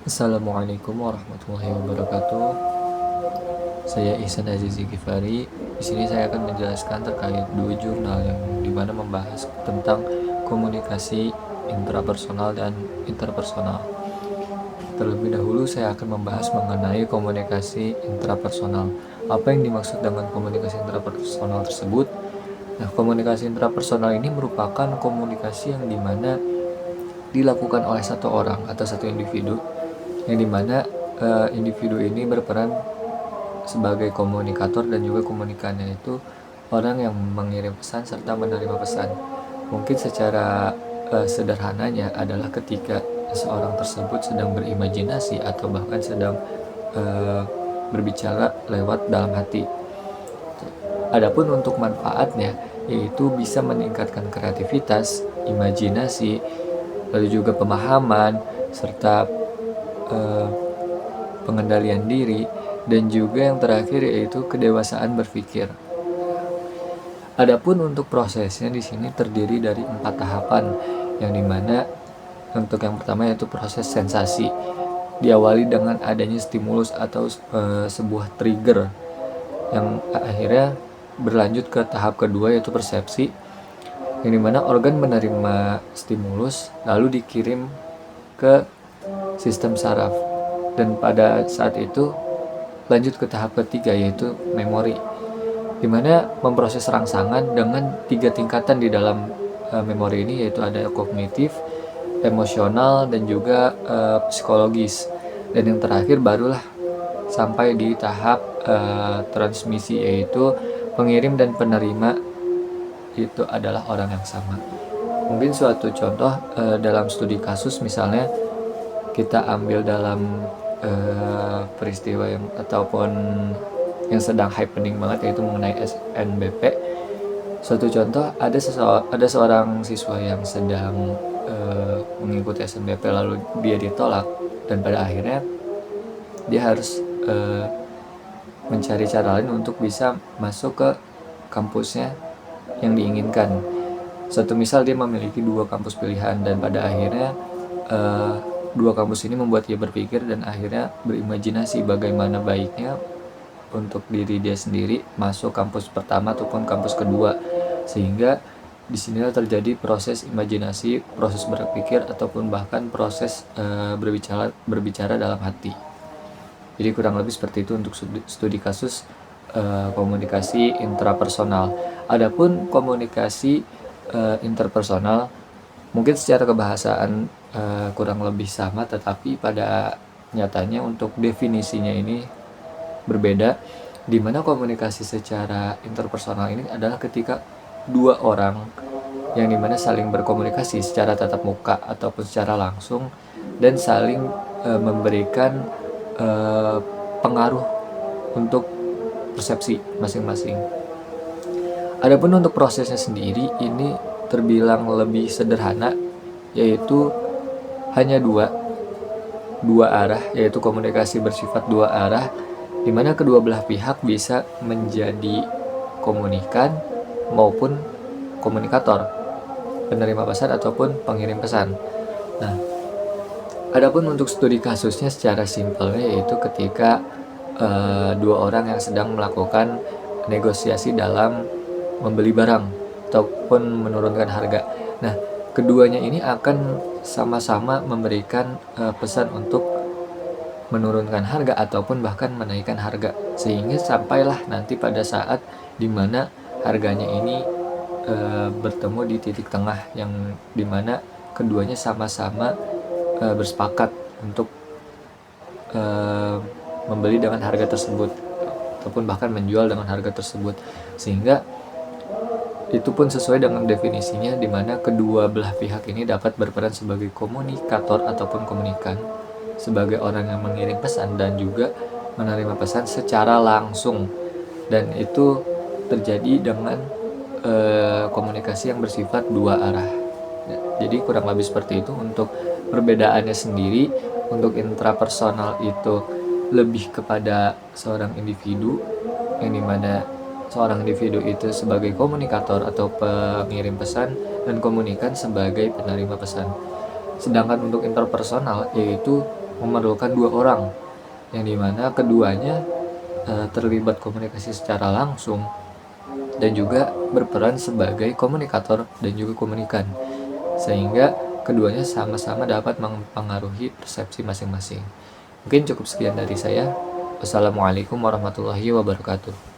Assalamualaikum warahmatullahi wabarakatuh. Saya Ihsan Azizi Gifari. Di sini saya akan menjelaskan terkait dua jurnal yang dimana membahas tentang komunikasi intrapersonal dan interpersonal. Terlebih dahulu saya akan membahas mengenai komunikasi intrapersonal. Apa yang dimaksud dengan komunikasi intrapersonal tersebut? Nah, komunikasi intrapersonal ini merupakan komunikasi yang dimana dilakukan oleh satu orang atau satu individu, yang dimana individu ini berperan sebagai komunikator dan juga komunikannya itu orang yang mengirim pesan serta menerima pesan. Mungkin secara sederhananya adalah ketika seorang tersebut sedang berimajinasi atau bahkan sedang uh, berbicara lewat dalam hati. Adapun untuk manfaatnya, yaitu bisa meningkatkan kreativitas, imajinasi, lalu juga pemahaman, serta eh, pengendalian diri, dan juga yang terakhir yaitu kedewasaan berpikir. Adapun untuk prosesnya di sini terdiri dari 4 tahapan, yang dimana untuk yang pertama yaitu proses sensasi, diawali dengan adanya stimulus atau sebuah trigger, yang akhirnya berlanjut ke tahap kedua yaitu persepsi, yang dimana organ menerima stimulus lalu dikirim ke sistem saraf, dan pada saat itu lanjut ke tahap ketiga yaitu memori, di mana memproses rangsangan dengan 3 tingkatan di dalam memori ini, yaitu ada kognitif, emosional, dan juga psikologis. Dan yang terakhir barulah sampai di tahap transmisi, yaitu pengirim dan penerima itu adalah orang yang sama. Mungkin suatu contoh dalam studi kasus, misalnya kita ambil dalam peristiwa yang ataupun yang sedang happening banget, yaitu mengenai SNBP. Suatu contoh, ada seorang siswa yang sedang mengikuti SNBP lalu dia ditolak, dan pada akhirnya dia harus mencari cara lain untuk bisa masuk ke kampusnya yang diinginkan. Satu misal dia memiliki dua kampus pilihan, dan pada akhirnya dua kampus ini membuat dia berpikir dan akhirnya berimajinasi bagaimana baiknya untuk diri dia sendiri masuk kampus pertama ataupun kampus kedua, sehingga disinilah terjadi proses imajinasi, proses berpikir, ataupun bahkan proses berbicara dalam hati. Jadi kurang lebih seperti itu untuk studi kasus komunikasi intrapersonal. Adapun komunikasi interpersonal mungkin secara kebahasaan kurang lebih sama, tetapi pada nyatanya untuk definisinya ini berbeda, di mana komunikasi secara interpersonal ini adalah ketika dua orang yang dimana saling berkomunikasi secara tatap muka ataupun secara langsung, dan saling memberikan pengaruh untuk persepsi masing-masing. Adapun untuk prosesnya sendiri ini terbilang lebih sederhana, yaitu hanya dua arah, yaitu komunikasi bersifat dua arah, di mana kedua belah pihak bisa menjadi komunikan maupun komunikator, penerima pesan ataupun pengirim pesan. Nah, adapun untuk studi kasusnya secara simpelnya yaitu ketika dua orang yang sedang melakukan negosiasi dalam membeli barang ataupun menurunkan harga. Nah, keduanya ini akan sama-sama memberikan pesan untuk menurunkan harga ataupun bahkan menaikkan harga, sehingga sampailah nanti pada saat dimana harganya ini bertemu di titik tengah, yang dimana keduanya sama-sama bersepakat untuk membeli dengan harga tersebut ataupun bahkan menjual dengan harga tersebut, sehingga itu pun sesuai dengan definisinya, di mana kedua belah pihak ini dapat berperan sebagai komunikator ataupun komunikan, sebagai orang yang mengirim pesan dan juga menerima pesan secara langsung, dan itu terjadi dengan komunikasi yang bersifat dua arah. Jadi kurang lebih seperti itu untuk perbedaannya sendiri. Untuk intrapersonal itu lebih kepada seorang individu, yang dimana seorang individu itu sebagai komunikator atau pengirim pesan, dan komunikan sebagai penerima pesan. Sedangkan untuk interpersonal yaitu memerlukan 2 orang, yang dimana keduanya terlibat komunikasi secara langsung dan juga berperan sebagai komunikator dan juga komunikan, sehingga keduanya sama-sama dapat mempengaruhi persepsi masing-masing. Mungkin cukup sekian dari saya. Wassalamualaikum warahmatullahi wabarakatuh.